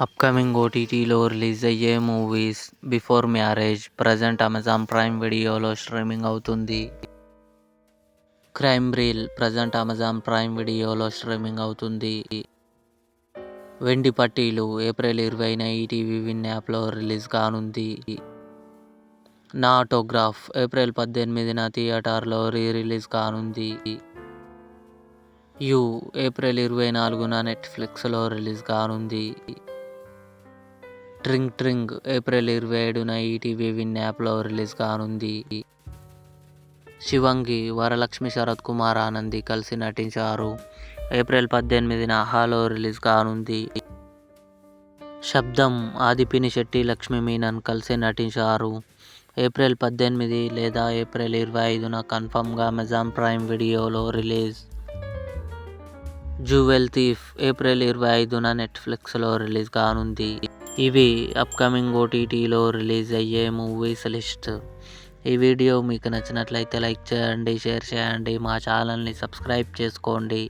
Upcoming ఓటీటీలో release అయ్యే movies. Before marriage present Amazon prime వీడియోలో స్ట్రీమింగ్ అవుతుంది. Crime thrill present Amazon prime వీడియోలో స్ట్రీమింగ్ అవుతుంది. వెండి పట్టీలు ఏప్రిల్ 20న ఈటీవీ విన్ యాప్లో రిలీజ్ కానుంది. నా ఆటోగ్రాఫ్ ఏప్రిల్ 18న థియేటర్లో రిలీజ్ కానుంది. యు ఏప్రిల్ 24న నెట్ఫ్లిక్స్లో రిలీజ్ కానుంది. ట్రింగ్ ట్రింగ్ ఏప్రిల్ 27న ఈటీవీ విన్ యాప్లో రిలీజ్ కానుంది. శివంగి, వరలక్ష్మి శరత్ కుమార్ ఆనంది కలిసి నటించారు. ఏప్రిల్ 18న ఆహాలో రిలీజ్ కానుంది. శబ్దం ఆది పినిశెట్టి, లక్ష్మీ మీనన్ కలిసి నటించారు. ఏప్రిల్ 18 లేదా ఏప్రిల్ 25న కన్ఫర్మ్గా అమెజాన్ ప్రైమ్ వీడియోలో రిలీజ్. జ్యువెల్ థీఫ్ ఏప్రిల్ 25న నెట్ఫ్లిక్స్లో రిలీజ్ కానుంది. ఇవి అప్కమింగ్ ఓటీటీలో రిలీజ్ అయ్యే మూవీస్ లిస్ట్. ఈ వీడియో మీకు నచ్చినట్లయితే లైక్ చేయండి, షేర్ చేయండి, మా ఛానల్ని సబ్స్క్రైబ్ చేసుకోండి.